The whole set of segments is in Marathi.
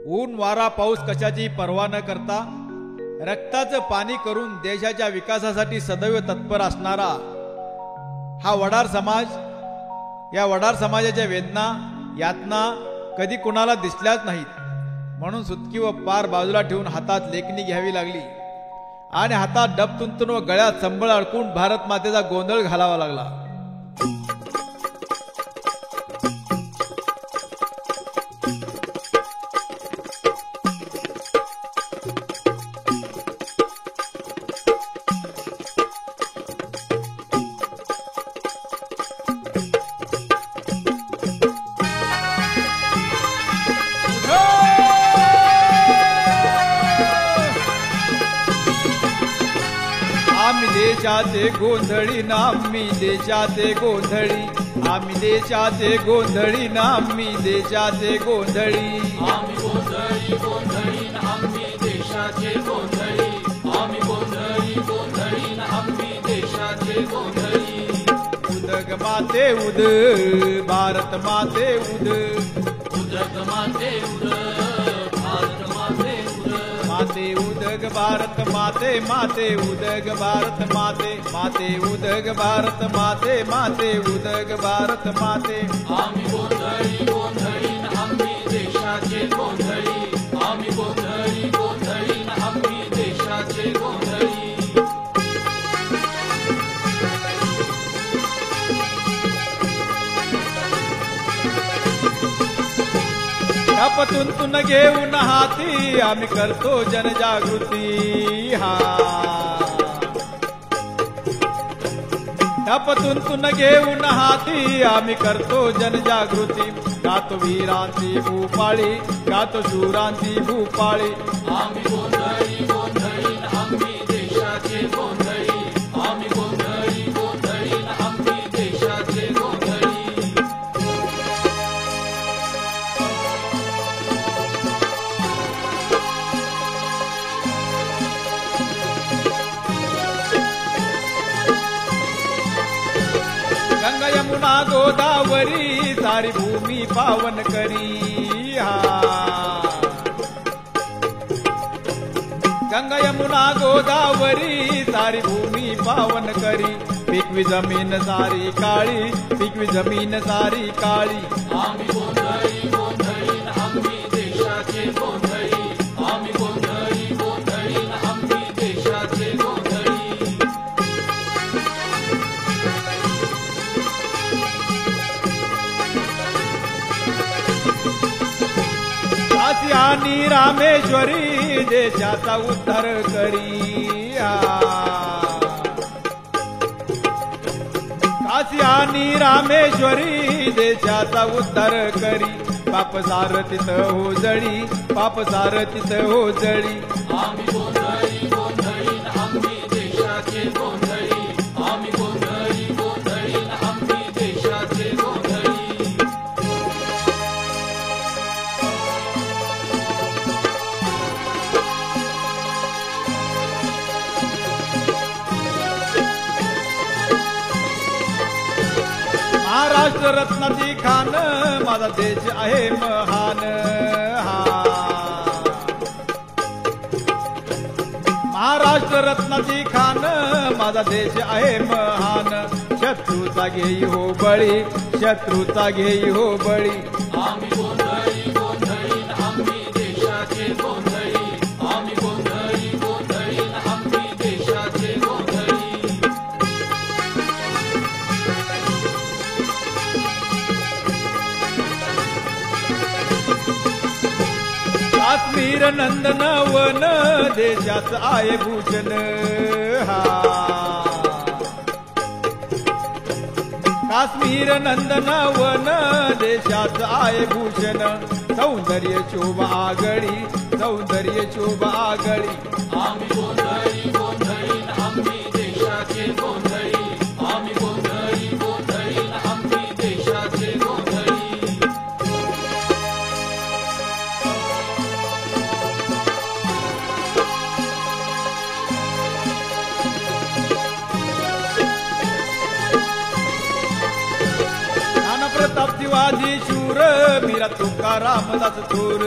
ऊन वारा पाऊस कशाची पर्वा न करता रक्ताचं पाणी करून देशाच्या विकासासाठी सदैव तत्पर असणारा हा वडार समाज, या वडार समाजाच्या वेदना यातना कधी कुणाला दिसल्याच नाहीत. म्हणून सुटकी व पार बाजूला ठेवून हातात लेखणी घ्यावी लागली आणि हातात डब तुंतून व गळ्यात संबळ अडकून भारत मातेचा गोंधळ घालावा लागला. आम्ही देशाचे गोंधळी ना आम्ही देशाचे गोंधळी, आम्ही देशाचे गोंधळी ना आम्ही देशाचे गोंधळी, आम्ही गोंधळी गोंधळी ना आम्ही देशाचे गोंधळी, आम्ही गोंधळी गोंधळी ना आम्ही देशाचे गोंधळी. उदग माते उद भारत माते उद, उदक माते उद भारत माते उद, माते उदग भारत माते, माते उदग भारत माते, माते उदग भारत माते, माते उदग भारत माते. आम्ही गोंधळी गोंधळी ना आम्ही देशाचे गोंधळी, आम्ही गोंधळी गोंधळी ना आम्ही देशाचे गोंधळी. तुन घेऊन हाती आम्ही करतो जनजागृती. हा तुन घेऊन हाती आम्ही करतो जनजागृती. गातो वीरांची भूपाळी, गातो शूरांची भूपाळी. आम्ही गोंधळी गोंधळी ना आम्ही देशाचे गोंधळी, आम्ही गोंधळी गोंधळी ना आम्ही देशाचे गोंधळी. गंगा यमुना गोदावरी सारी भूमी पावन करी. हा गंगा यमुना गोदावरी सारी भूमी पावन करी. पिकवी जमीन सारी काळी, पिकवी जमीन सारी काळी. आम्ही गोंधळी गोंधळी ना आम्ही देशाचे गोंधळी, आम्ही गोंधळी गोंधळी ना आम्ही देशाचे गोंधळी. काशी आणि रामेश्वरी देशाचा उद्धार करी. काशी आणि रामेश्वरी देशाचा उद्धार करी. पाप सारतीत हो जळी, पाप सारतीत हो जळी. आम्ही गोंधळी गोंधळी ना आम्ही देशाचे गोंधळी, आम्ही गोंधळी गोंधळी ना आम्ही देशाचे गोंधळी. महाराष्ट्र रत्नाची खान माझा देश आहे महान. हा महाराष्ट्र रत्नाची खान माझा देश आहे महान. शत्रूचा घेई हो बळी, शत्रूचा घेई हो बळी. आम्ही गोंधळी गोंधळी ना आम्ही देशाचे गोंधळी, आम्ही गोंधळी गोंधळी ना आम्ही देशाचे गोंधळी. काश्मीर नंदन वन देशाच आहे भूषण. हा काश्मीर नंदन वन देशाच आहे भूषण. सौंदर्य शोभा आगळी, सौंदर्य शोभा आगळी. आम्ही गोंधळी गोंधळी ना आम्ही देशाचे गोंधळी, आम्ही गोंधळी गोंधळी ना आम्ही देशाचे गोंधळी. प्रताप शिवाजी शूर मीरा तुकारामदास थोर.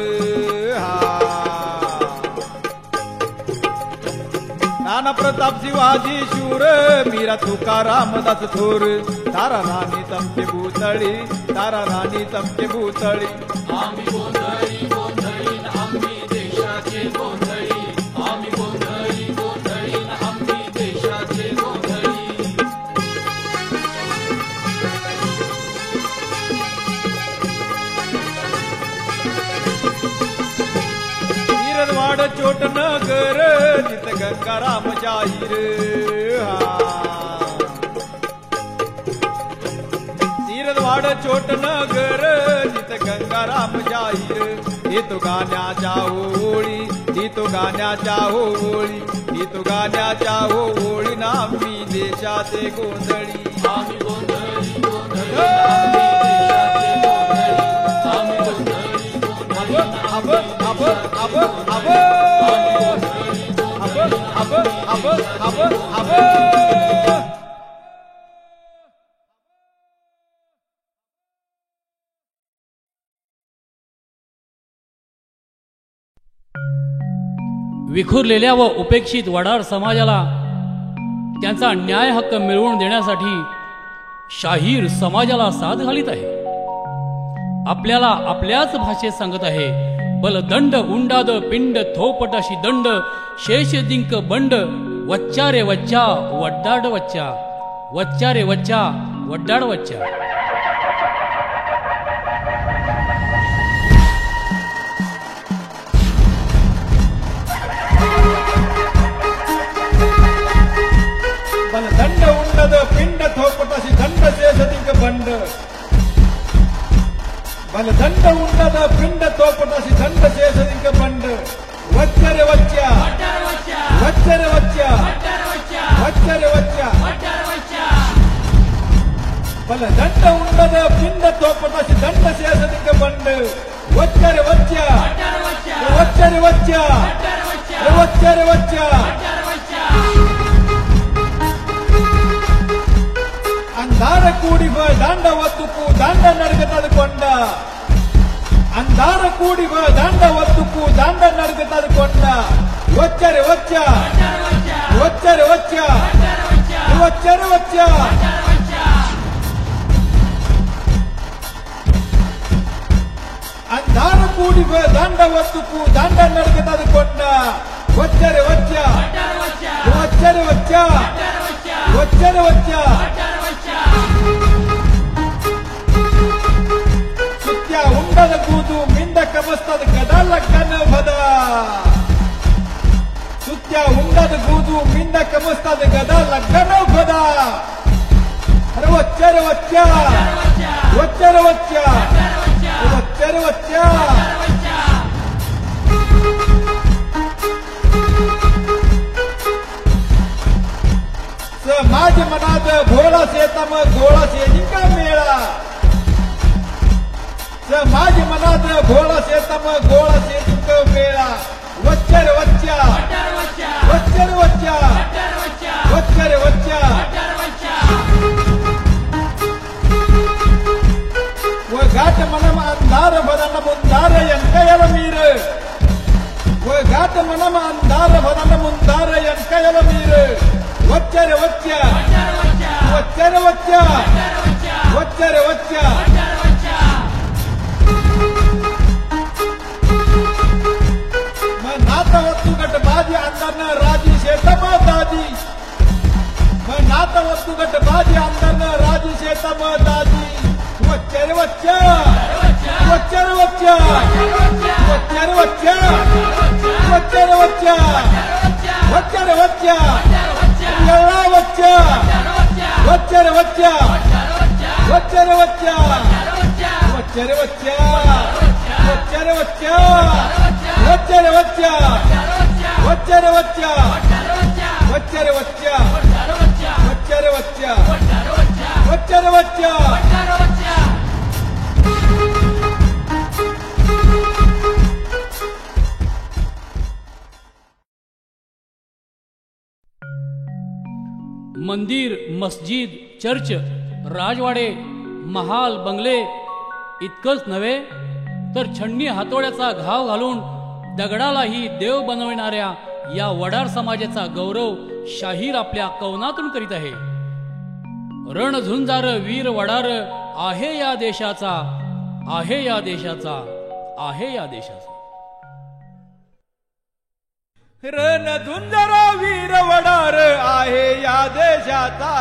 नाना प्रताप शिवाजी शूर मीरा तुकारामदास थोर तारा राणी चमके भूतळी तारा राणी चमके भूतळी आम्ही गोंधळी गोंधळीन आम्ही देशाचे गोंधळी आम्ही गोंधळी गोंधळीन आम्ही देशाचे गोंधळी वीरवाड चोट नगर जित गंगाराम जाहीर वीरवाड चोट नगर जित गंगाराम जाहीर ही तो गाण्याच्या ओळी ही तो गाण्याच्या ओळी ही तो गाण्याच्या ओळी ना आम्ही देशाचे गोंधळी आम्ही गोंधळी गोंधळी आम्ही देशाचे गोंधळी आम्ही गोंधळी गोंधळीन अब अब अब अब अब अब अब अब विखुरलेल्या व उपेक्षित वडार समाजाला त्यांचा न्याय हक्क मिळवून देण्यासाठी शाहीर समाजाला साथ घालीत आहे. आपल्याला आपल्याच भाषेत सांगत आहे. बलदंड उंडाद पिंड थोपटाशी दंड शेष दिंक बंड वच्चा रे वच्चा वड्डाड वच्चा वच्चा रे वच्चा वड्डाड वच्चा. बलदंड उंडद पिंड थोपटाशी दंड शेषदिक बंड बलदंड उंडद पिंड थोपटाशी दंड शेषदिक बंड वच्चर वच्चा वच्चर वच्चा वच्चर वच्चा बलदंड उंडद पिंड थोपटाशी दंड शेषदिक बंड वच्चर वच्चा वच्चर वच्चा वच्चर वच्चा अंधार ಕೂಡಿವ ದಾಂಡವ ತುಕ್ಕು ದಾಂಡ ನಡಗತದ ಕೊಂಡ ಅಂಧಾರ ಕೂಡಿವ ದಾಂಡವ ತುಕ್ಕು ದಾಂಡ ನಡಗತದ ಕೊಂಡ ಒಚ್ಚರೆ ಒಚ್ಚ ಒಚ್ಚರೆ ಒಚ್ಚ ಒಚ್ಚರೆ ಒಚ್ಚ ಅಂಧಾರ ಕೂಡಿವ ದಾಂಡವ ತುಕ್ಕು ದಾಂಡ ನಡಗತದ ಕೊಂಡ ಒಚ್ಚರೆ ಒಚ್ಚ ಒಚ್ಚರೆ ಒಚ್ಚ ಒಚ್ಚರೆ ಒಚ್ಚ ಸುತ್ಯ ಉಂಡದ ಕೂದು ಮಿಂದ ಕಮಸ್ತದ ಗದಾಲ ಕನಭದ ಸುತ್ಯ ಉಂಡದ ಕೂದು ಮಿಂದ ಕಮಸ್ತದ ಗದಾಲ ಕನಭದ ಅರೆ ಒಚ್ಚರ ಒಚ್ಚ ಒಚ್ಚರ ಒಚ್ಚ ಒಚ್ಚರ ಒಚ್ಚ समाज मनात भोळा शेता मग गोळा शेजिंका मेळा समाज मनात भोळा शेता मग गोळा शेजिंका मेळा वच्चर वच्चा वच्चर वच्चा वच्चर वच्चा व घाट मनम अंधार भदन मुंदार ಎಂಕಯಲ मीर व घाट मनम अंधार भदन मुंदार ಎಂಕಯಲ मीर वच्चरे वच्चा वच्चरे वच्चा वच्चरे वच्चा मैं नाता वस्तु गट बाजी अंदर न राजी शेतम दादी मैं नाता वस्तु गट बाजी अंदर न राजी शेतम दादी वच्चरे वच्चा वच्चरे वच्चा वच्चरे वच्चा वच्चरे वच्चा वच्चरे वच्चा ಎಲ್ಲ ವಚ್ಚ ವಚ್ಚರ ವಚ್ಚ ವಚ್ಚರ ವಚ್ಚ ವಚ್ಚರ ವಚ್ಚ ವಚ್ಚರ ವಚ್ಚ ವಚ್ಚರ ವಚ್ಚ ವಚ್ಚರ ವಚ್ಚ ವಚ್ಚರ ವಚ್ಚ ವಚ್ಚರ ವಚ್ಚ ವಚ್ಚರ ವಚ್ಚ मंदिर मस्जिद चर्च राजवाडे महाल बंगले इतकंच नव्हे तर छन्नी हातोड्याचा घाव घालून दगडालाही देव बनविणाऱ्या या वडार समाजाचा गौरव शाहीर आपल्या कवनातून करीत आहे. रणझुंजार वीर वडार आहे या देशाचा, आहे या देशाचा, आहे या देशाचा. रणधुंजरा वीर वडार आहे या देशाचा,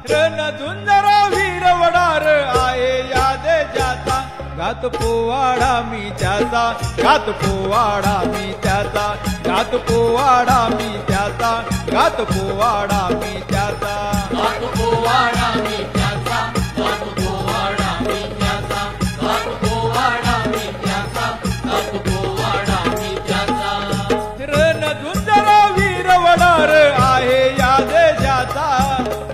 रणधुंजरा वीर वडार आहे या देशाचा. गात पोवाडा मी त्याचा, गात पोवाडा मी त्याचा, गात पोवाडा मी त्याचा, गात पोवाडा मी त्याचा. गात पोवाडा मी त्याचा, गात पोवाडा मी त्याचा, गात पोवाडा मी त्याचा, गात पोवाडा मी त्याचा. रणधुंजरा वीर वडार आहे या देशाचा,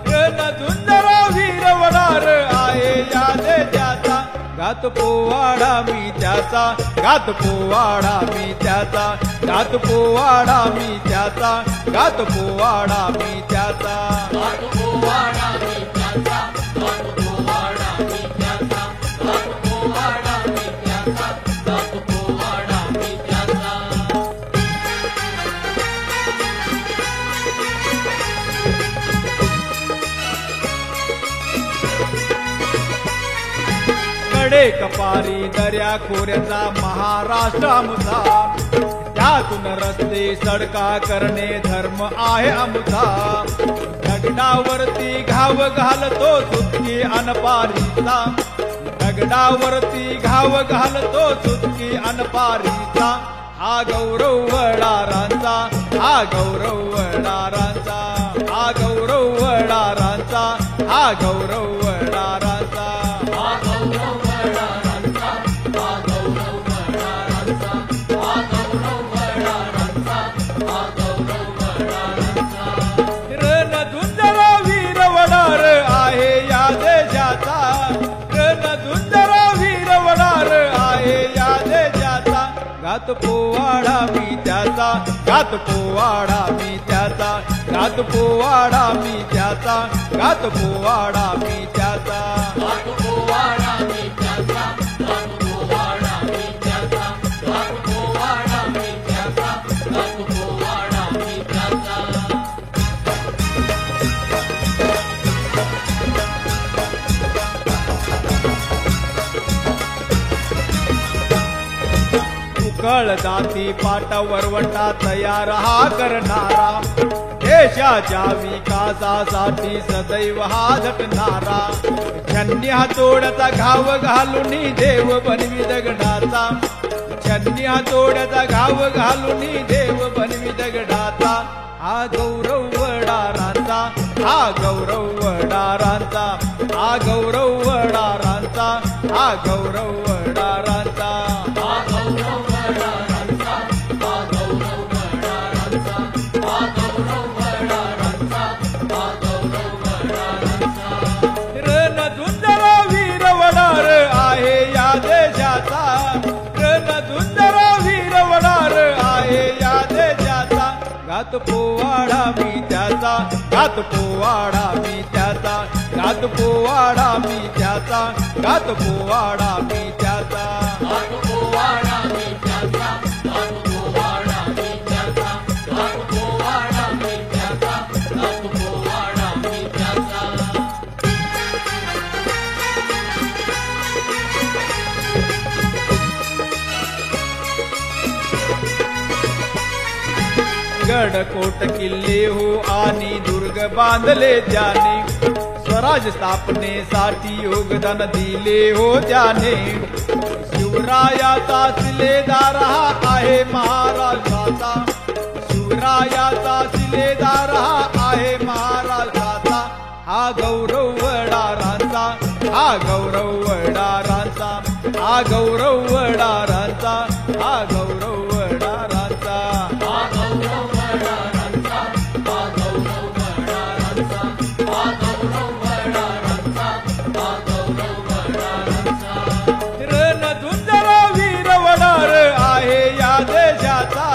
रणधुंजरा वीर वडार आहे या देशाचा. गात पोवाडा मी त्याचा, गात पोवाडा मी त्याचा, गात पोवाडा मी त्याचा, गात पोवाडा मी त्याचा. गात पोवाडा मी त्याचा, गात पोवाडा मी त्याचा, गात पोवाडा मी त्याचा, गात पोवाडा मी त्याचा. कडे कपारी दर्या खोऱ्याचा महाराष्ट्र आमचा, त्यातून रस्ते सडका करणे धर्म आहे आमचा. दगडावरती घाव घालतो चुटकी अनपारीचा, दगडावरती घाव घालतो चुटकी अनपारीचा. हा गौरव वडारांचा, हा गौरव वडारांचा, हा गौरव वडारांचा, हा गौरव वडारांचा. हा गौरव वडारांचा, हा गौरव वडारांचा, हा गौरव वडारांचा, हा गौरव वडारांचा. रणधुंजरा वीर वडार आहे या देशाचा, रणधुंजरा वीर वडार आहे या देशाचा. गात पोवाडा मी त्याचा, गात पोवाडा मी त्याचा, गात पोवाडा मी त्याचा, गात पोवाडा मी त्याचा. गात पोवाडा मी त्याचा, गात पोवाडा मी त्याचा, गात पोवाडा मी त्याचा, गात पोवाडा मी त्याचा. उकळ जाती पाटा वरवटा तयार हा करणारा, देशाच्या विकासासाठी सदैव हा झटणारा. छन्नी हातोड्याचा घाव घालून देव बनवी दगडाचा, छन्नी हातोड्याचा घाव घालून देव बनवी दगडाचा. हा गौरव वडारांचा, हा गौरव वडारांचा, हा गौरव वडारांचा, हा गौरव वडारांचा. हा गौरव वडारांचा, हा गौरव वडारांचा, हा गौरव वडारांचा, हा गौरव वडारांचा. रणधुंजरा वीर वडार आहे या देशाचा, रणधुंजरा वीर वडार आहे या देशाचा. गात पोवाडा मी त्याचा, गात पोवाडा मी त्याचा, गात पोवाडा मी त्याचा, गात पोवाडा मी त्याचा. गात पोवाडा मी त्याचा, गात पोवाडा मी त्याचा, गात पोवाडा मी त्याचा, गात पोवाडा मी त्याचा. गड कोट किल्ले हो आणि दुर्ग बांधले त्याने, स्वराज स्थापनेसाठी योगदान दिले हो त्याने. शिवरायाचा शिलेदार हा आहे महाराष्ट्राचा, शिवरायाचा शिलेदार हा आहे महाराष्ट्राचा. हा गौरव वडारांचा, हा गौरव वडारांचा, हा गौरव वडारांचा, हा गौरव वडारांचा. हा गौरव वडारांचा, हा गौरव वडारांचा, हा गौरव वडारांचा, हा गौरव वडारांचा. रणधुंजरा वीर वडार आहे या देशाचा,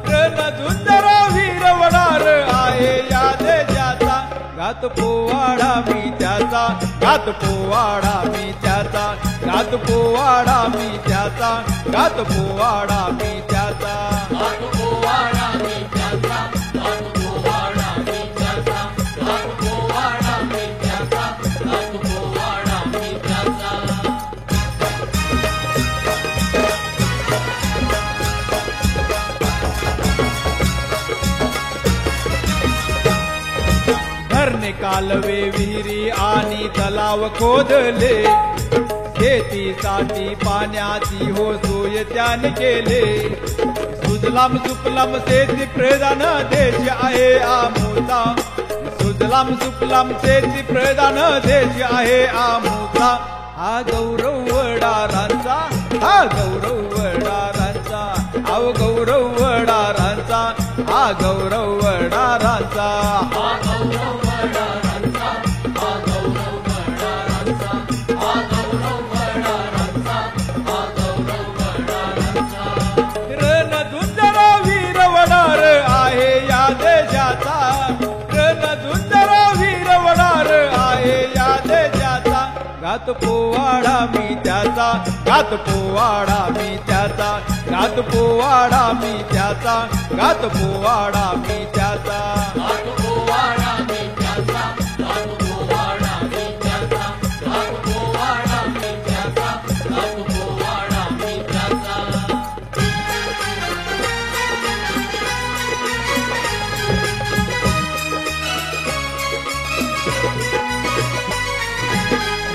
रणधुंजरा वीर वडार आहे या देशाचा. गात पोवाडा मी त्याचा, गात पोवाडा मी त्याचा, गात पोवाडा मी त्याचा, गात पोवाडा मी त्याचा. कालवे विहिरी आणि तलाव खोदले शेतीसाठी पाण्याची हो सोय त्याने केले सुजलाम सुफलाम शेती प्रधान देश आहे आमचा सुजलाम सुफलाम शेती प्रधान देश आहे आमचा हा गौरव वडारांचा हा गौरव वडारांचा अव गौरव वडारांचा हा गौरव वडारांचा हा गौरव वडारांचा हा गौरव वडारांचा हा गौरव वडारांचा हा गौरव वडारांचा रणधुंदर वीर वडार आहे या देशाचा रणधुंदर वीर वडार आहे या देशाचा गात पोवाडा मी त्याचा गात पोवाडा मी त्याचा गात पोवाडा मी त्याचा गात पोवाडा मी त्याचा गात पोवाडा मी त्याचा गात पोवाडा मी त्याचा गात पोवाडा मी त्याचा गात पोवाडा मी त्याचा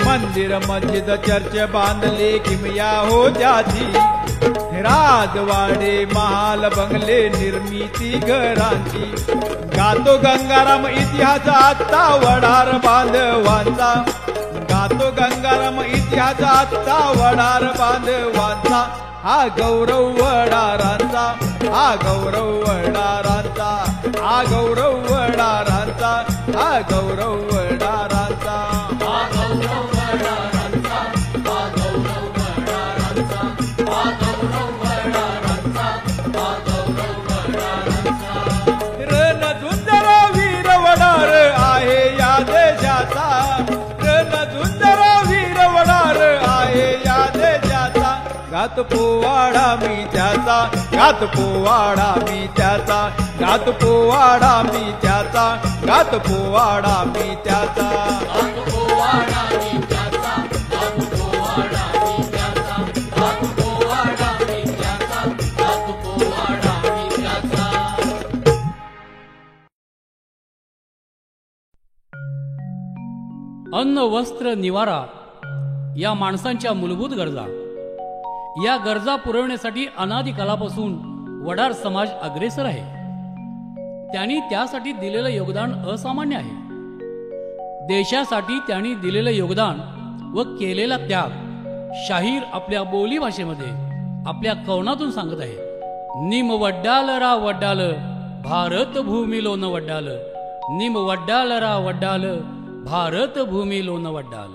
मंदिर मस्जिद चर्च बांधले किमया हो त्याची राजवाडे महाल बंगले निर्मिती घरांची गातो गंगाराम इतिहास आत्ता वडार बांधवांचा गातो गंगाराम इतिहास आत्ता वडार बांधवांचा हा गौरव वडारांचा हा गौरव वडारांचा हा गौरव वडारांचा हा गौरव वडारांचा हा गौरव वडारांचा हा गौरव वडारांचा हा गौरव वडारांचा हा गौरव वडारांचा रणधुंदर वीर वडार आहे या देशाचा रणधुंदर वीर वडार आहे या देशाचा गात पोवाडा मी त्याचा गात पोवाडा मी त्याचा गात पोवाडा मी त्याचा गात पोवाडा मी त्याचा गात पोवाडा मी त्याचा गात पोवाडा मी त्याचा गात पोवाडा मी त्याचा गात पोवाडा मी त्याचा अन्न वस्त्र निवारा या माणसांच्या मूलभूत गरजा या गरजा पुरवण्यासाठी अनादी कालापासून वडार समाज अग्रेसर आहे त्यांनी त्यासाठी दिलेलं योगदान असामान्य आहे देशासाठी त्यांनी दिलेलं योगदान व केलेला त्याग शाहीर आपल्या बोली भाषेमध्ये आपल्या कवनातून सांगत आहे निम वड्डाल रा वड्डाल भारत भूमीलोन वड्डाल निम वड्डाल रा वड्डाल भारत भूमीलोन वड्डाल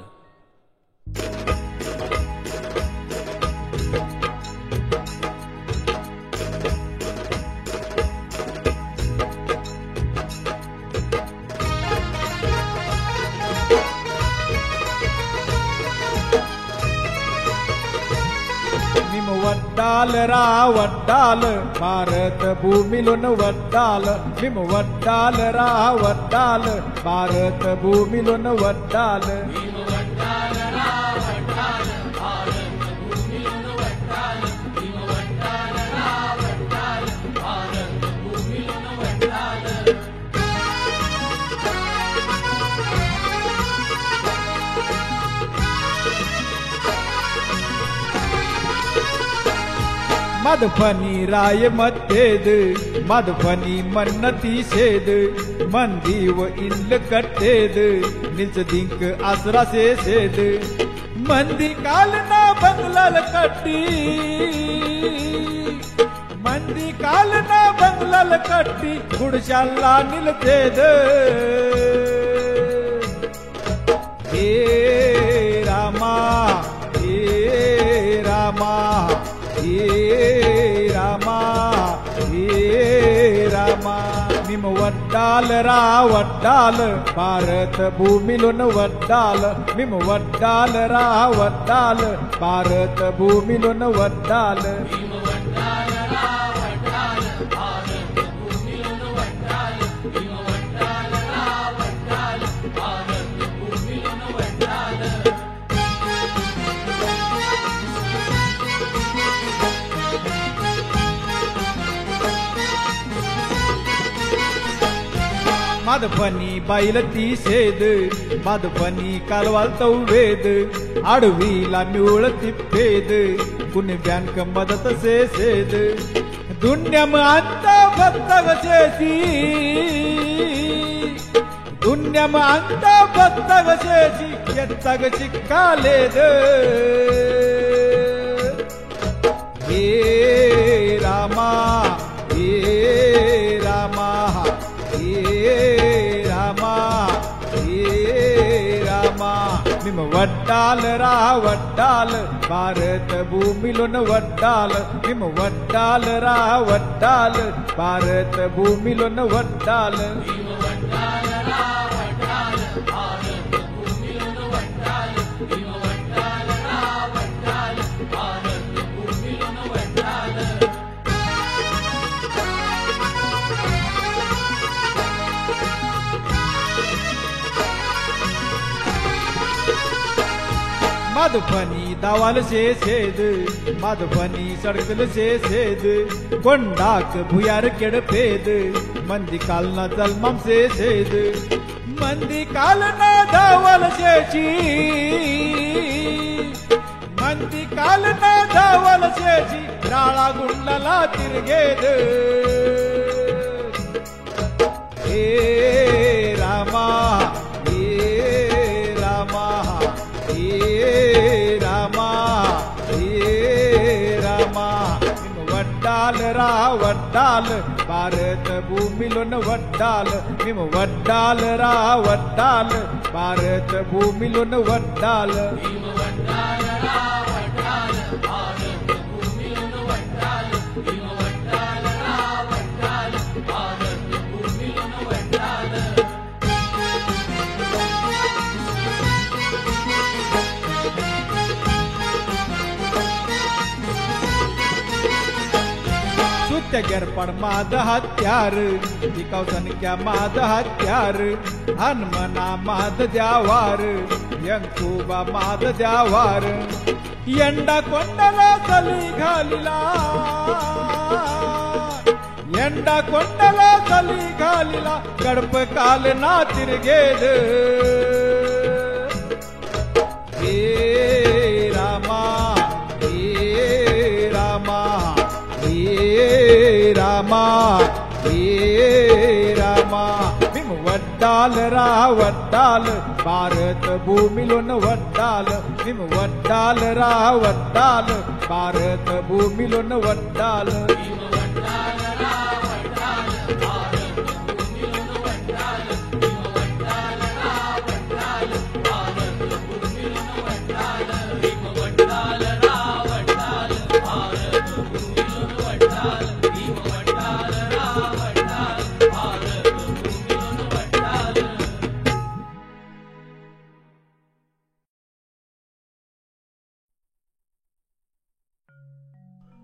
निम वड्डाल रा वड्डाल भारत भूमिलोन वड्डाल निम वड्डाल रा वड्डाल भारत भूमिलोन वड्डाल मधुफनी राय मध्येद मधुफनी मन्नती सेद मंदीव इल्ल कट्टेद निज दिंक आसरा से सेद मंदी कालना बंगलल कट्टी मंदी कालना बंगलल कट्टी गुडशाला निलतेद हे रामा हे रामा हे रामा हे रामा निम वड्डाल रा वड्डाल भारत भूमिलोन वड्डाल निम वड्डाल रा वड्डाल भारत भूमिलोन वड्डाल माधपणी बाईल ती सेद माधपणी कालवाल वेद आडवीला मिळती फेद कुणी बँक मदत से सेद दुन्यम अंत भक्त गसेची दुन्यम अंत भक्त गसेची येत्तग चिक्कालेद हे रामा हे रामा हे रामा हे रामा मिम वड्डाल रा वड्डाल भारत भूमिलोन वड्डाल मिम वड्डाल रा वड्डाल भारत भूमिलोन वड्डाल माधुपनी दावाल से सेद माधुपनी सड़कल से सेद कोंडाक भुयार केड़ फेद मंदी कालना जलमम से सेद मंदी कालना दावाल सेची मंदी कालना दावाल सेची राळा गुंडला तिरगेद हे रामा वड्डाल रा वड्डाल भारत भूमिलोन वड्डाल मिम वड्डाल रा वड्डाल भारत भूमिलोन वड्डाल गरपण माद हत्यार टिकाव संख्या माद हत्यार हनुमना माद द्यावार यंकुबा माद द्यावार यंडा कोंडला चली घालिला यंडा कोंडला चली घालिला गडप काल ना तिरगेद हे रामा हे रामा हे रामा हे रामा मिम वड्डाल रा वड्डाल भारत भूमिलोन वड्डाल मिम वड्डाल रा वड्डाल भारत भूमिलोन वड्डाल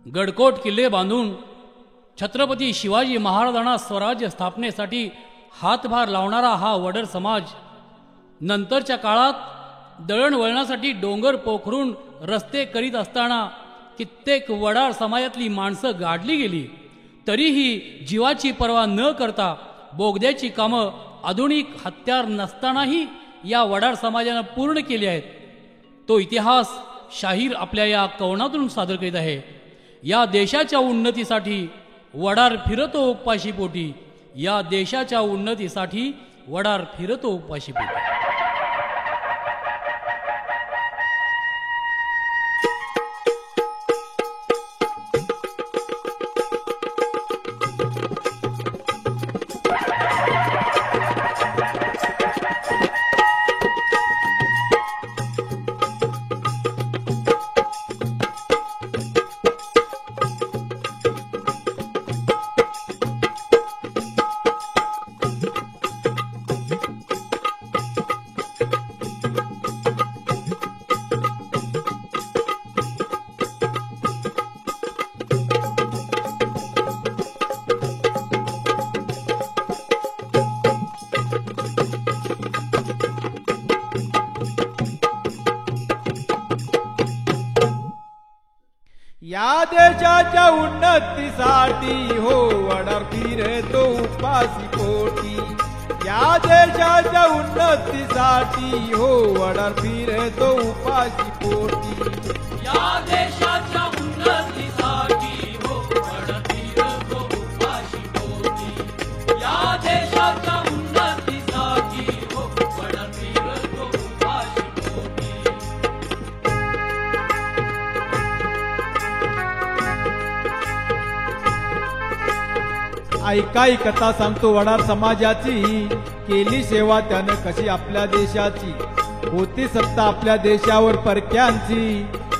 गडकोट किल्ले बांधून छत्रपती शिवाजी महाराजांना स्वराज्य स्थापनेसाठी हातभार लावणारा हा वडर समाज नंतरच्या काळात दळणवळणासाठी डोंगर पोखरून रस्ते करीत असताना कित्येक वडार समाजातली माणसं गाडली गेली तरीही जीवाची पर्वा न करता बोगद्याची कामं आधुनिक हत्यार नसतानाही या वडार समाजानं पूर्ण केली आहेत. तो इतिहास शाहीर आपल्या या कवनातून सादर करीत आहे. या देशाच्या उन्नतीसाठी वडार फिरतो उपाशी पोटी या देशाच्या उन्नतीसाठी वडार फिरतो उपाशी पोटी. या देशाच्या उन्नतीसाठी हो वडार फिरतो उपासी पोटी या देशाच्या उन्नतीसाठी हो वडार फिरतो उपाशी पोटी. या देशाच्या उन्नतीसाठी हो वडार फिरतो उपाशी पोटी. या देशाच्या उन्नतीसाठी हो वडार फिरतो उपाशी पोटी. ऐकाई कथा सांगतो वडार समाजाची, केली सेवा त्यानं कशी आपल्या देशाची. होती सत्ता आपल्या देशावर परक्यांची,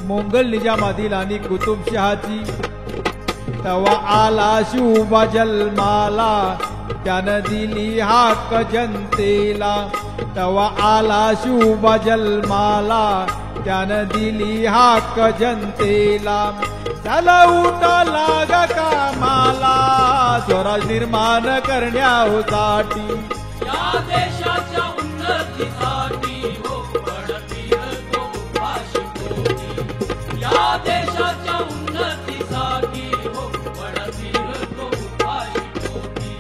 मोंगल निजामाधील आणि कुतुबशहाची. तवा आला शिवबा जन्माला, त्यानं दिली हाक जनतेला. तवा आला शिवबा जन्माला, त्यानं दिली हाक जनतेला. चला उठा लागा कामाला, स्वराज निर्माण करण्यासाठी. या देशाच्या उन्नतीसाठी हो वडार फिरतो उपाशी पोटी. या देशाच्या उन्नतीसाठी हो वडार फिरतो उपाशी पोटी.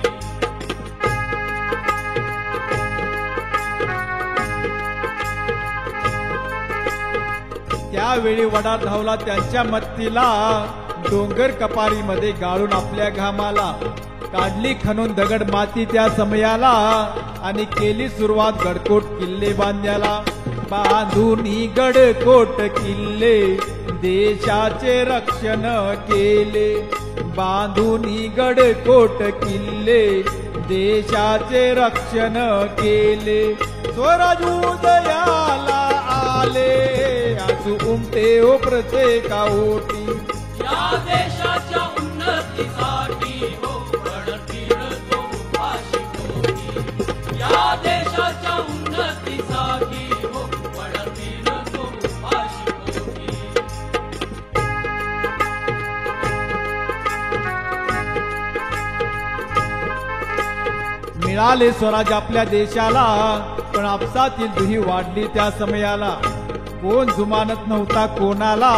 त्यावेळी वडार धावला त्यांच्या मत्तीला, डोंगर कपारीमध्ये गाळून आपल्या घामाला. काढली खणून दगड माती त्या समयाला, आणि केली सुरुवात गडकोट किल्ले बांधण्याला. बांधून गडकोट किल्ले देशाचे रक्षण केले. बांधून गडकोट किल्ले देशाचे रक्षण केले. स्वराज उदयाला आले, आसू उमटे हो प्रत्येका ओटी. या देशाच्या उन्नतीसाठी हो वडार फिरतो उपाशी पोटी. या देशाच्या उन्नतीसाठी हो वडार फिरतो उपाशी पोटी. मिळाले स्वराज आपल्या देशाला, पण आपसातील दुही वाढली त्या समयाला. कोण जुमानत नव्हता कोणाला,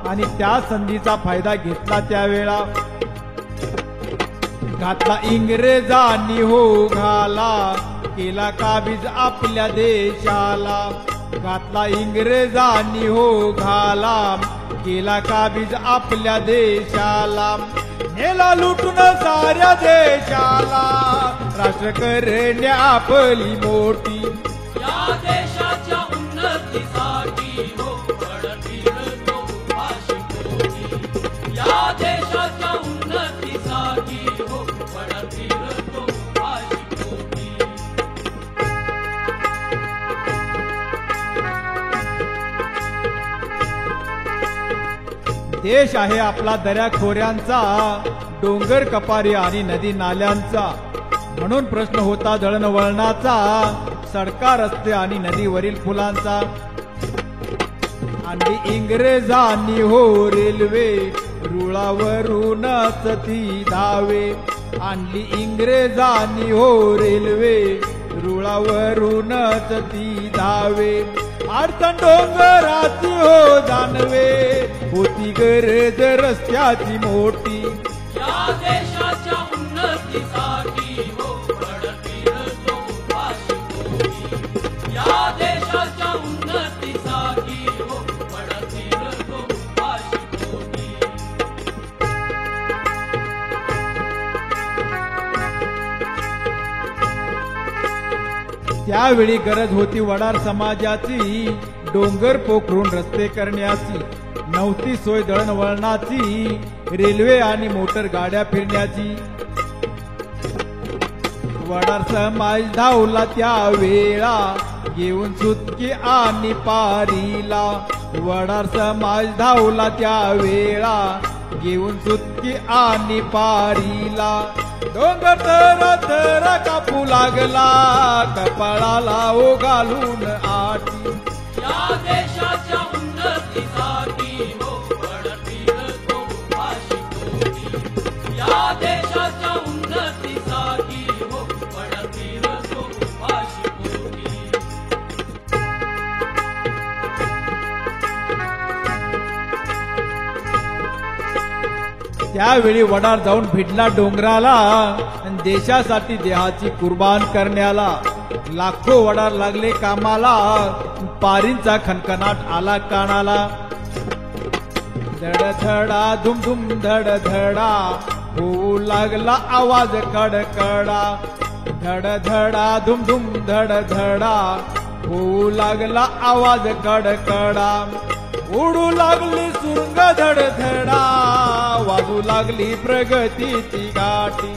आणि त्या संधीचा फायदा घेतला त्यावेळा. घातला इंग्रजांनी हो घाला, केला काबीज आपल्या देशाला. घातला इंग्रजांनी हो घाला, केला काबीज आपल्या देशाला. नेला लुटून साऱ्या देशाला, राष्ट्र करण्या आपली मोठी. या देशाच्या उन्नतीसाठी हो वडार फिरतो उपाशी पोटी. या देशाच्या उन्नतीसाठी हो वडार फिरतो उपाशी पोटी. देश आहे आपला दऱ्या खोऱ्यांचा, डोंगर कपारी आणि नदी नाल्यांचा. म्हणून प्रश्न होता दळणवळणाचा, सडका रस्ते आणि नदीवरील फुलांचा. आणि इंग्रजांनी हो रेल्वे, रुळावरूनच ती धावे. आणली इंग्रजांनी हो रेल्वे, रुळावरूनच ती धावे. अडचण डोंगराची हो जाणवे, होती गरज रस्त्याची मोठी. या देशाच्या उन्नतीसाठी हो वडार फिरतो उपाशी पोटी. या देशाच्या उन्नतीसाठी हो वडार फिरतो उपाशी पोटी. त्यावेळी गरज होती वडार समाजाची, डोंगर पोखरून रस्ते करण्याची. नव्हती सोय दळणवळणाची, रेल्वे आणि मोटर गाड्या फिरण्याची. वडार समाज धावला त्या वेळा, घेऊन सुटकी आणि पारीला. वडार समाज धावला त्या वेळा, घेऊन सुटकी आणि पारीला. डोंगर थर थर कापू लागला, कपाळाला ओ घालून आटी. या देशाच्या उन्नतीसाठी हो वडार फिरतो उपाशी पोटी. या देशाच्या उन्नतीसाठी हो वडार फिरतो उपाशी पोटी. त्यावेळी वडार जाऊन भिडला डोंगराला आणि देशासाठी देहाची कुर्बान करण्याला. लाखो वडार लागले कामाला, पारींचा खणखणाट आला कानाला. धडधडा धुमधुम धडधडा होऊ लागला आवाज कडकडा. धडधडा धुमधुम धडधडा होऊ लागला आवाज कडकडा. उडू लागली सुरुंग धडधडा, वाजू लागली प्रगतीची गाठी.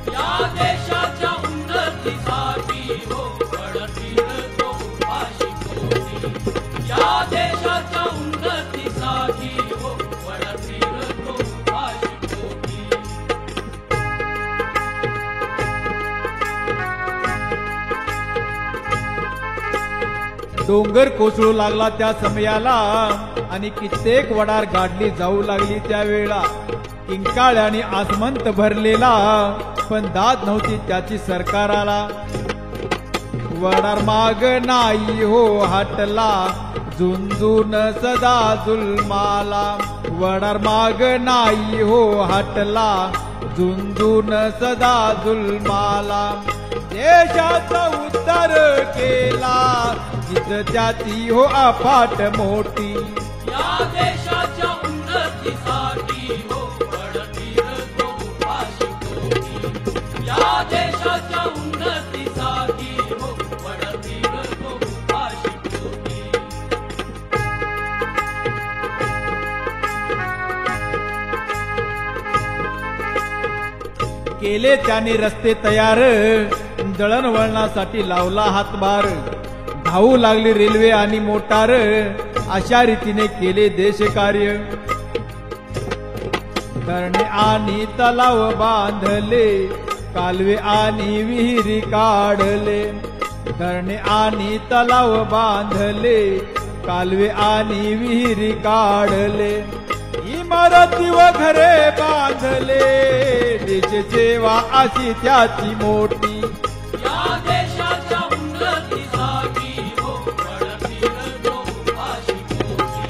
या देशाच्या उन्नतीसाठी हो पडतील तो उपाशी पोटी. या देशाच्या उन्नतीसाठी हो पडतील तो उपाशी पोटी. डोंगर कोसळू लागला त्या समयाला आणि कित्येक वडार गाडली जाऊ लागली त्यावेळा. किंकाळ्याने आसमंत भरलेला, पण दाद नव्हती त्याची सरकाराला. वडार माग नाही हो हटला, झुंजून सदा जुलमाला. वडार माग नाही हो हटला, झुंजून सदा जुलमाला. देशाचा उद्धार केला, जित त्याची हो अफाट मोठी. या देशाच्या उन्नतीसाठी हो पडतील तो उपाशी पोटी. या देशाच्या उन्नतीसाठी हो पडतील तो उपाशी पोटी. केले त्याने रस्ते तयार, दळणवळणासाठी लावला हातभार. धावू लागली रेल्वे आणि मोटार, अशा रीतीने केले देशकार्य. धरणे आणि तलाव बांधले, कालवे आणि विहिरी काढले. धरणे आणि तलाव बांधले, कालवे आणि विहिरी काढले. इमारती व घरे बांधले, देश सेवा अशी त्याची मोठी. या देशाच्या उन्नतीसाठी हो पडतील तो उपाशी पोटी.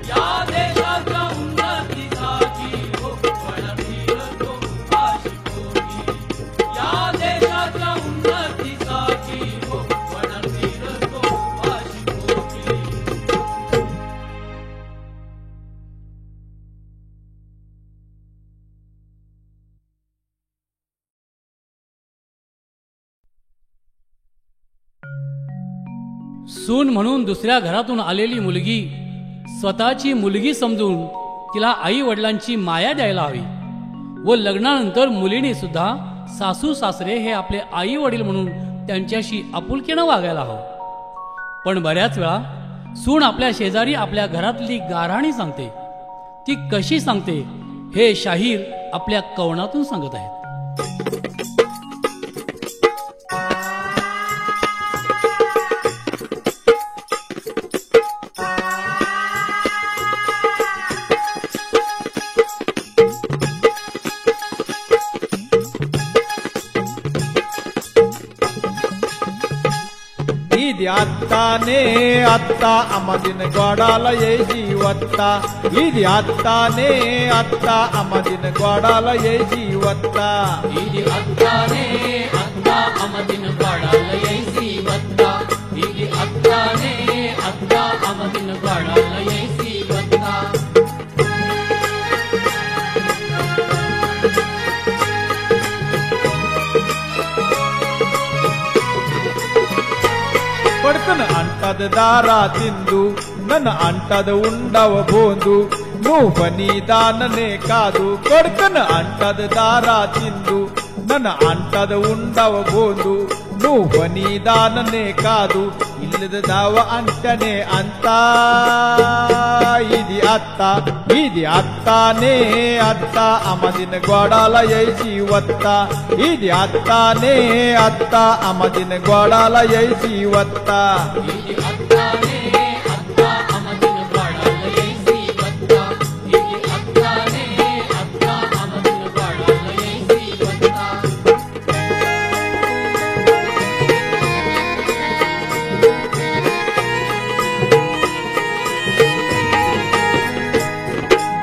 या देशाच्या उन्नतीसाठी हो पडतील तो उपाशी पोटी. या देशाच्या उन्नतीसाठी हो पडतील तो उपाशी पोटी. सून म्हणून दुसऱ्या घरातून आलेली मुलगी स्वतःची मुलगी समजून तिला आई वडिलांची माया द्यायला हवी व लग्नानंतर मुलीने सुद्धा सासू सासरे हे आपले आई वडील म्हणून त्यांच्याशी आपुलकीनं वागायला हवं. पण बऱ्याच वेळा सून आपल्या शेजारी आपल्या घरातली गाऱ्हाणी सांगते. ती कशी सांगते हे शाहीर आपल्या कवनातून सांगत आहेत. ఇది అత్తానే అత్త అమ్మదిన గోడాల ఏసి వత్తా. ఇది అత్తానే అత్త అమ్మదిన గోడాల ఏసి వత్తా. ఇది అత్తానే అత్త అమదిన గోడాల ఏసి వత్తా. ఇది అత్తానే అత్త అమదిన గోడాల ఏసి వత్తా. పడుకున అంటది దారా తిందు, నన్ను అంటది ఉండవ బోందు. నువ్వు పని దాననే కాదు, కొడుకున అంటది దారా తిందు, నన్ను అంటది ఉండవ బోందు. నువ్వు పని దాననే కాదు, ఇల్లದ దావ అంటనే అంతా. ఇది అత్త, ఇది అత్తానే అత్త అమ్మదిన గోడాల ఏసి వత్తా. ఇది అత్తానే అత్త అమ్మదిన గోడాల ఏసి వత్తా. ఇది అత్తానే అత్త అమదిన గోడాల ఏసి వత్తా. ఇది అత్తానే అత్త అమదిన గోడాల ఏసి వత్తా.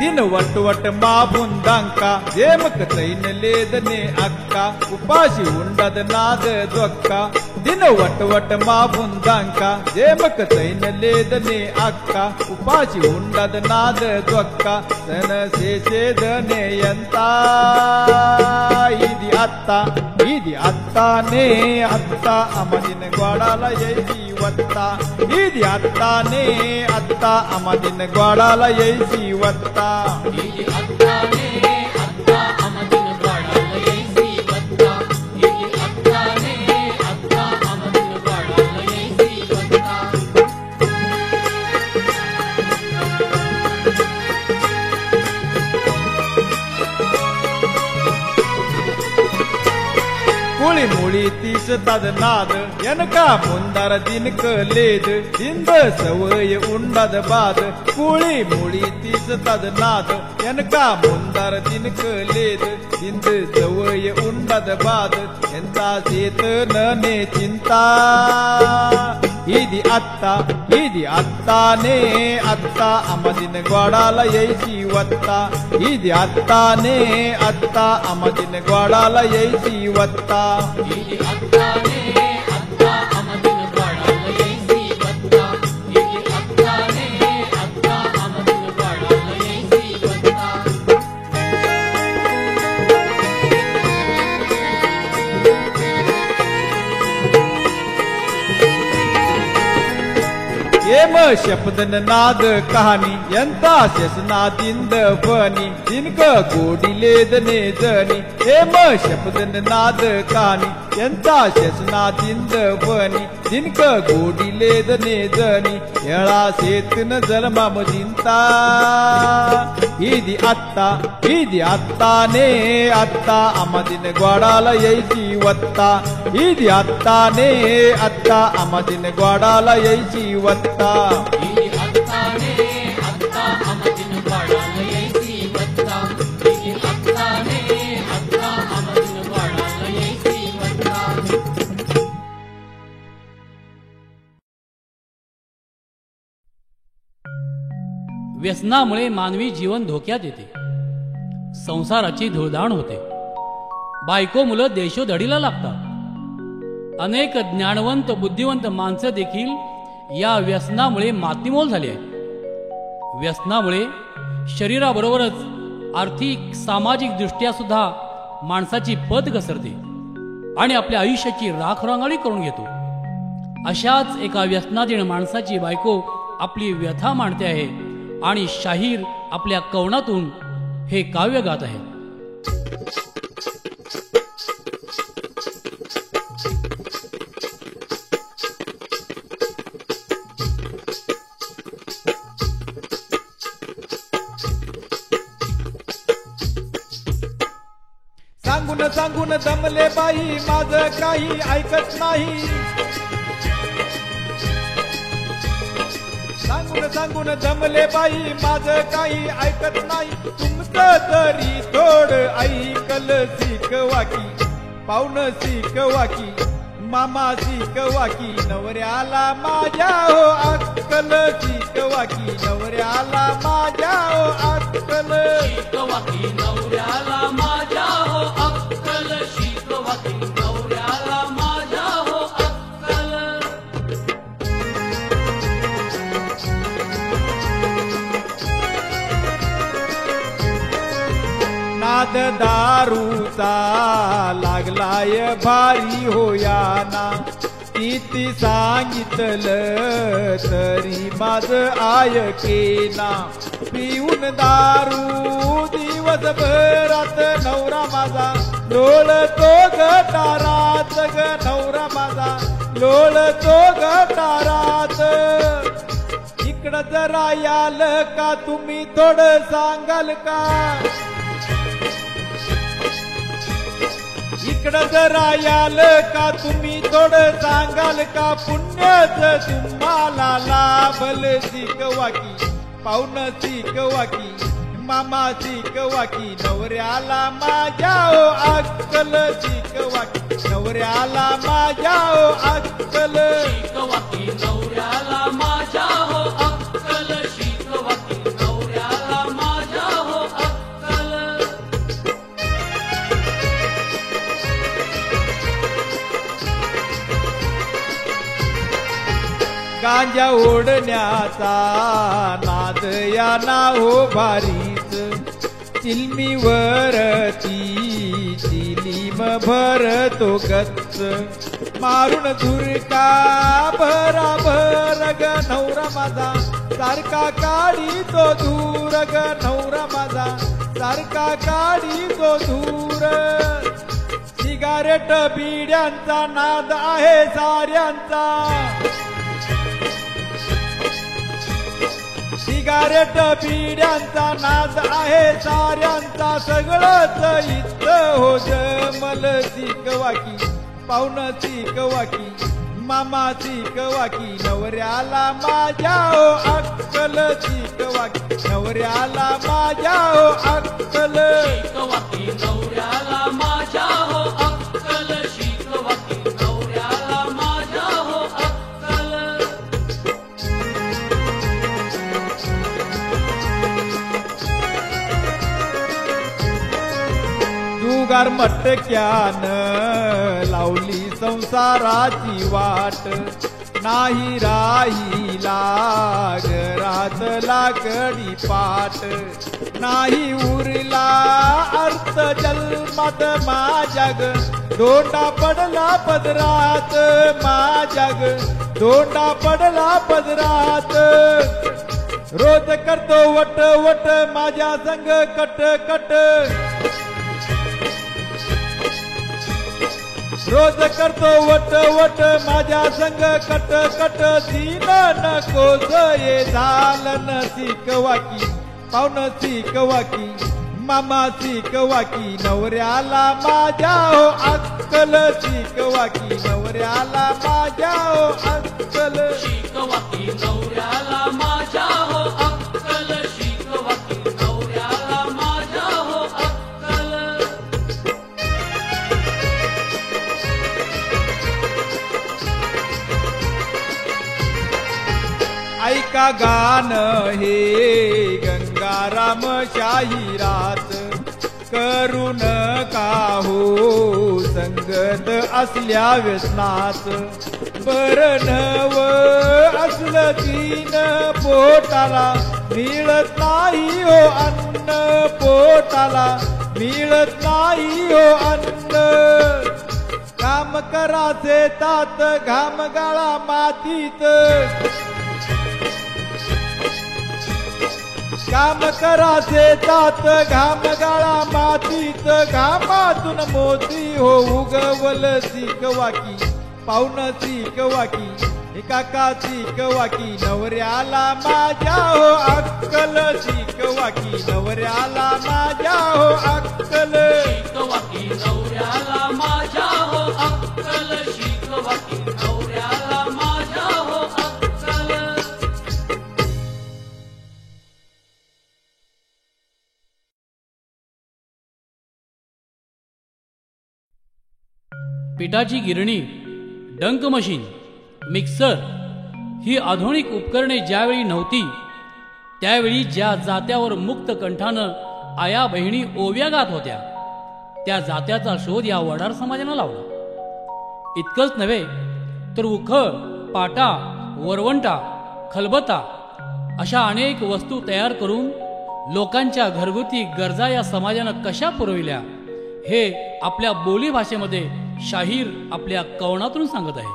दिन वटवट माबुंदांका जेमक तैन लेदने अक्का उपाशी उंडद नाद द्वक्का दिन वटवट माबुंदांका जेमक तैन लेदने अक्का उपाशी उंडद नाद द्वक्का सन शेषेदने यंता ఇది అత్తానే అత్త అమదిన గోడాల ఏసి వత్తా ఇది అత్తానే అత్త అమదిన గోడాల ఏసి వత్తా ఇది అత్తానే అత్త అమదిన గోడాల ఏసి వత్తా ఇది అత్తానే అత్త అమదిన గోడాల ఏసి వత్తా कुळी मुळी तीस तद नाद यनका मुंदार दिनक लेद दिंद सवय उंडद बाद कुळी मुळी तीस तद नाद यनका मुंदार दिनक लेद दिंद सवय उंडद बाद ಎಂತ ಸೇತನೇ ಚಿಂತಾ ఇది అత్తానే అత్త అమదిన గోడాల ఏసి వత్తా ఇది అత్తానే అత్త అమదిన గోడాల ఏసి వత్తా ఇది అత్తానే అత్త అమదిన గోడాల ఏసి వత్తా ఇది అత్తానే అత్త అమదిన గోడాల ఏసి వత్తా ಏಮ ಶಬ್ದನ ನಾದ ಕಹಾನಿ ಎಂತ ಶೆಸನಾದಿಂದ ಬನಿ ದಿನಕ ಗೋಡಿಲೇದನೆ ಜನಿ ಏಮ ಶಬ್ದನ ನಾದ ಕಹಾನಿ ಎಂತ ಶೆಸನಾದಿಂದ ಬನಿ ದಿನಕ ಗೋಡಿಲೇದನೆ ಜನಿ ಎಳ ಸೇತನ ಜಲಮ ಮಜಿಂತ ఇది అత్తానే అత్త అమదిన గోడాల ఏసి వత్తా ఇది అత్తానే అత్త అమదిన గోడాల ఏసి వత్తా ఇది అత్తానే అత్త అమదిన గోడాల ఏసి వత్తా ఇది అత్తానే అత్త అమదిన గోడాల ఏసి వత్తా व्यसनामुळे मानवी जीवन धोक्यात येते, संसाराची धुळधाण होते, बायको मुलं देशोधडीला लागतात. अनेक ज्ञानवंत बुद्धिवंत माणसं देखील या व्यसनामुळे मातीमोल झाली आहेत. व्यसनामुळे शरीराबरोबरच आर्थिक सामाजिक दृष्ट्या सुद्धा माणसाची पत घसरते आणि आपल्या आयुष्याची राखरांगोळी करून घेतो. अशाच एका व्यसनाधीन माणसाची बायको आपली व्यथा मांडते आहे आणि शाहीर आपल्या कवनातून हे काव्य गात आहे. सांगून सांगून दमले बाई माझं काही ऐकत नाही सांगून दमले बाई माझं काही ऐकत नाही तुमचं तरी थोडं ऐकल शिकवा की पाहुण शिकवा की मामा शिकवा की नवऱ्याला माझ्या हो अक्कल शिकवा की नवऱ्याला माझ्या हो अक्कल शिकवा की नवऱ्याला माझ्या हो अक्कल शिकवा की नवऱ्याला माझ्या हो अक्कल नाद दारूचा लागलाय भारी होयाना किती सांगितलं तरी माझं ऐकेना पिऊन दारू दिवसभरात नवरा माझा लोळतो गटारात ग नवरा माझा लोळतो गटारात इकडं जरा याल का तुम्ही थोडं सांगाल का इकडं जरा याल का तुम्ही थोडं सांगाल का पुण्याच तुम्हाला लाभल शिकवा की पाहुण शिकवा की मामा शिकवा की नवऱ्याला माझ्या हो अक्कल शिकवा की नवऱ्याला माझ्या हो अक्कल शिकवा की नवऱ्याला माझ्या हो अक्कल शिकवा की नवऱ्याला माझ्या हो गांजा ओढण्याचा नाद या ना हो भारीच चिलमीवरती चिलीम भरतो गच्च मारून धुरका भराभर ग नवरा माझा सारखा काढी तो दूर ग नवरा माझा सारखा काढी तो दूर सिगारेट बिड्यांचा नाद आहे साऱ्यांचा सिगारेट बिड्यांचा नाद आहे साऱ्यांचा सगळंच इथं हो जमल शिकवाकी पाहुण शिकवाकी मामा शिकवाकी नवऱ्याला माझ्या हो अक्कल शिकवाकी नवऱ्याला माझ्या हो अक्कल शिकवाकी नवऱ्याला माझ्या हो अक्कल शिकवाकी नवऱ्याला माझ्या हो अक्कल जुगार मटक्यान लावली संसाराची वाट नाही राहिला घरात लाकडी पाट नाही उरला अर्थ जन्मात माझ्या ग दोंडा पडला पदरात माझ्या ग दोंडा पडला पदरात रोज करतो वट वट माझ्या संग कट कट रोज करतो वट वट माझ्या संग कट कट सीन नकोस ये झालं शिकवाकी पाहुण शिकवाकी मामा शिकवाकी नवऱ्याला माझ्या हो अक्कल शिकवाकी नवऱ्याला माझ्या हो अक्कल शिकवाकी नवऱ्याला माझ्या हो अक्कल शिकवाकी नवऱ्याला माझ्या हो अक्कल ऐका गान हे गंगाराम शाहिरात करू नका हो संगत असल्या व्यसनात बर नव असलं तीन पोटाला मिळत नाही हो अन्न पोटाला मिळत नाही हो अन्न काम करा शेतात घाम गाळा मातीत काम करा शेतात घाम गाळा मातीत घामातून मोती हो उगवल शिकवाकी पाहुण शिकवाकी काका शिकवाकी नवऱ्याला माझ्या हो अक्कल शिकवाकी नवऱ्याला माझ्या हो अक्कल शिकवाकी नवऱ्याला माझ्या हो अक्कल शिकवाकी नवऱ्याला माझ्या हो अक्कल पिठाची गिरणी डंक मशीन मिक्सर ही आधुनिक उपकरणे ज्यावेळी नव्हती त्यावेळी ज्या जात्यावर मुक्त कंठानं आया बहिणी ओव्या गात होत्या त्या जात्याचा शोध या वडार समाजानं लावला इतकंच नव्हे तर उखळ पाटा वरवंटा खलबत्ता अशा अनेक वस्तू तयार करून लोकांच्या घरगुती गरजा या समाजानं कशा पुरविल्या हे आपल्या बोली भाषेमध्ये शाहीर आपल्या कवनातून सांगत आहे.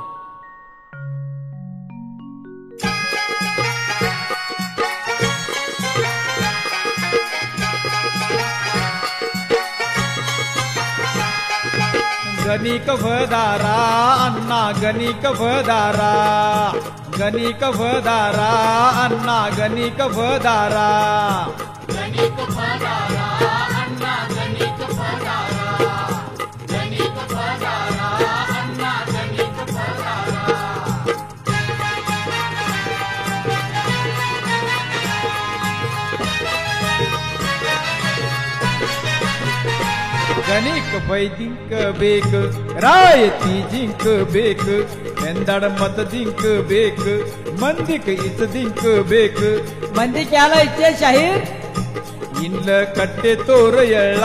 गणिक भदारा अण्णा गणिक भदारा गणिक भदारा अण्णा गणिक भदारा गणिक भदारा अण्णा गणिक भदारा गणिक भदारा अण्णा गणिक भदारा गणिक वैदिक बेक रायती जिंक बेक ಎಂದಡ ಮತ ದಿಂಕ್ ಬೇಕ್ ಮಂದಿಕ್ ಇತ ದಿಂಕ್ ಬೇಕ್ ಮಂದಿ ಕ್ಯಾಲ ಇಚ್ಛೆ ಶಾಹೀರ್ ಇನ್ಲ ಕಟ್ಟೆ ತೋರ ಎಳ್ಳ